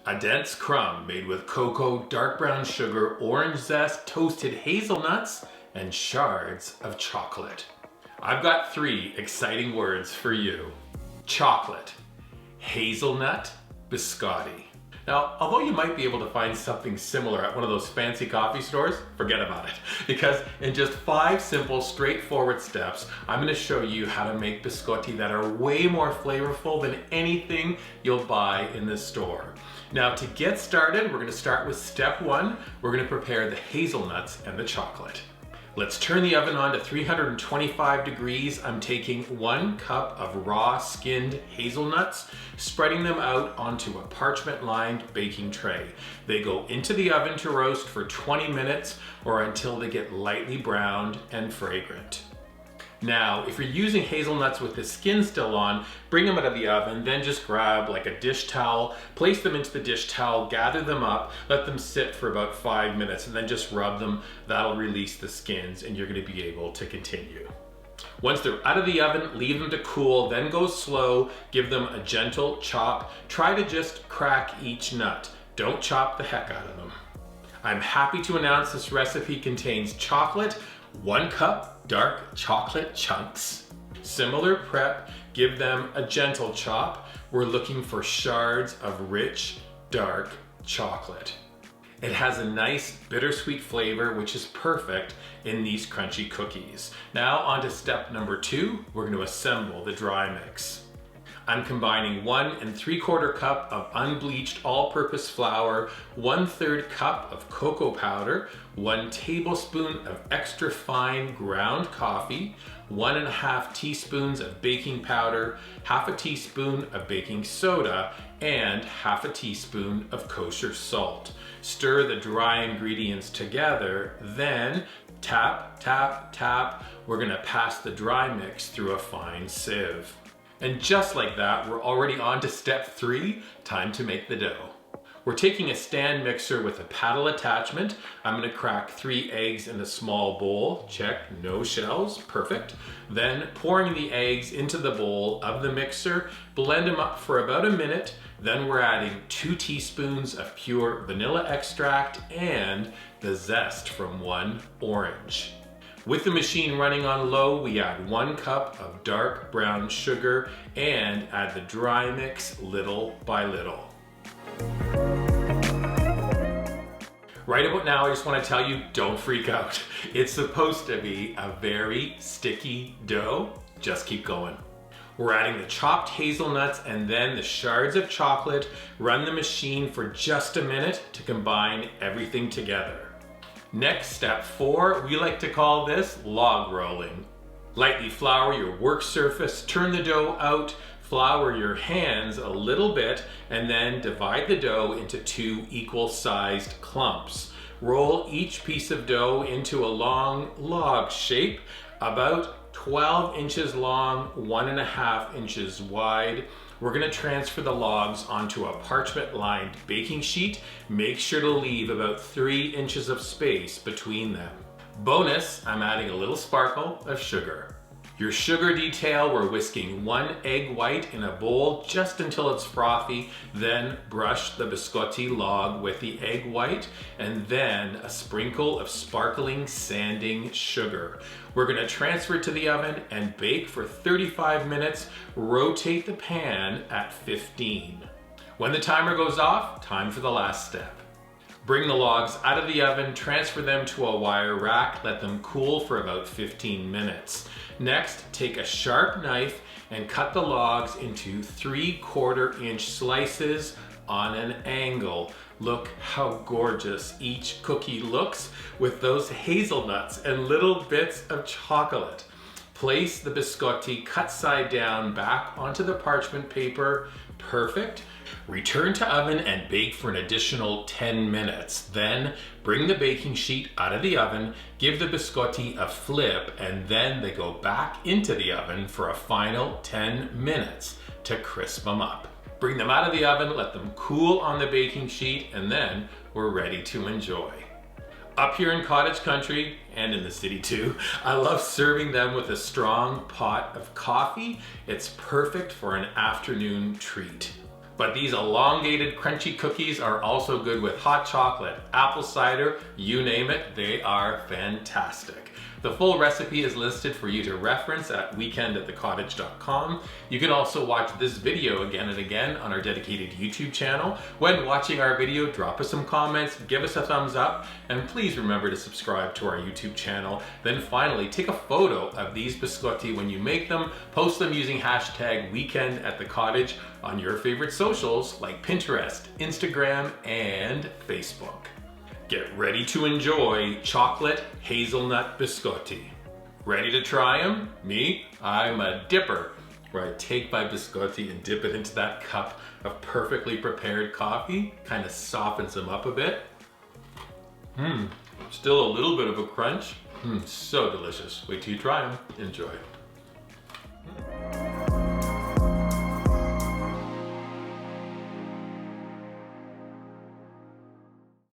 A dense crumb made with cocoa, dark brown sugar, orange zest, toasted hazelnuts, and shards of chocolate. I've got 3 exciting words for you. Chocolate, hazelnut, biscotti. Now, although you might be able to find something similar at one of those fancy coffee stores, forget about it. Because in just 5 simple, straightforward steps, I'm gonna show you how to make biscotti that are way more flavorful than anything you'll buy in the store. Now, to get started, we're gonna start with step 1. We're gonna prepare the hazelnuts and the chocolate. Let's turn the oven on to 325 degrees. I'm taking 1 cup of raw skinned hazelnuts, spreading them out onto a parchment-lined baking tray. They go into the oven to roast for 20 minutes or until they get lightly browned and fragrant. Now, if you're using hazelnuts with the skin still on, bring them out of the oven, then just grab like a dish towel, place them into the dish towel, gather them up, let them sit for about 5 minutes, and then just rub them. That'll release the skins and you're gonna be able to continue. Once they're out of the oven, leave them to cool, then go slow, give them a gentle chop. Try to just crack each nut. Don't chop the heck out of them. I'm happy to announce this recipe contains chocolate, 1 cup dark chocolate chunks. Similar prep, give them a gentle chop. We're looking for shards of rich, dark chocolate. It has a nice bittersweet flavor, which is perfect in these crunchy cookies. Now on to step number 2, we're going to assemble the dry mix. I'm combining 1 3/4 cup of unbleached all-purpose flour, 1/3 cup of cocoa powder, 1 tablespoon of extra fine ground coffee, 1½ teaspoons of baking powder, ½ teaspoon of baking soda, and ½ teaspoon of kosher salt. Stir the dry ingredients together, then tap, tap, tap. We're gonna pass the dry mix through a fine sieve. And just like that, we're already on to step 3, time to make the dough. We're taking a stand mixer with a paddle attachment. I'm gonna crack 3 eggs in a small bowl. Check, no shells, perfect. Then pouring the eggs into the bowl of the mixer, blend them up for about a minute. Then we're adding 2 teaspoons of pure vanilla extract and the zest from 1 orange. With the machine running on low, we add 1 cup of dark brown sugar and add the dry mix little by little. Right about now, I just want to tell you, don't freak out. It's supposed to be a very sticky dough. Just keep going. We're adding the chopped hazelnuts and then the shards of chocolate. Run the machine for just a minute to combine everything together. Next, step 4, we like to call this log rolling. Lightly flour your work surface, turn the dough out, flour your hands a little bit, and then divide the dough into 2 equal-sized clumps. Roll each piece of dough into a long log shape, about 12 inches long, 1½ inches wide. We're gonna transfer the logs onto a parchment-lined baking sheet. Make sure to leave about 3 inches of space between them. Bonus, I'm adding a little sparkle of sugar. Your sugar detail, we're whisking 1 egg white in a bowl just until it's frothy, then brush the biscotti log with the egg white, and then a sprinkle of sparkling sanding sugar. We're gonna transfer it to the oven and bake for 35 minutes. Rotate the pan at 15. When the timer goes off, time for the last step. Bring the logs out of the oven, transfer them to a wire rack, let them cool for about 15 minutes. Next, take a sharp knife and cut the logs into 3/4 inch slices on an angle. Look how gorgeous each cookie looks with those hazelnuts and little bits of chocolate. Place the biscotti cut side down back onto the parchment paper. Perfect. Return to oven and bake for an additional 10 minutes. Then bring the baking sheet out of the oven, give the biscotti a flip, and then they go back into the oven for a final 10 minutes to crisp them up. Bring them out of the oven, let them cool on the baking sheet, and then we're ready to enjoy. Up here in cottage country, and in the city too, I love serving them with a strong pot of coffee. It's perfect for an afternoon treat. But these elongated crunchy cookies are also good with hot chocolate, apple cider, you name it, they are fantastic. The full recipe is listed for you to reference at weekendatthecottage.com. You can also watch this video again and again on our dedicated YouTube channel. When watching our video, drop us some comments, give us a thumbs up, and please remember to subscribe to our YouTube channel. Then finally, take a photo of these biscotti when you make them, post them using hashtag weekendatthecottage on your favorite socials like Pinterest, Instagram, and Facebook. Get ready to enjoy chocolate hazelnut biscotti. Ready to try them? Me? I'm a dipper, where I take my biscotti and dip it into that cup of perfectly prepared coffee. Kind of softens them up a bit. Still a little bit of a crunch. So delicious. Wait till you try them. Enjoy.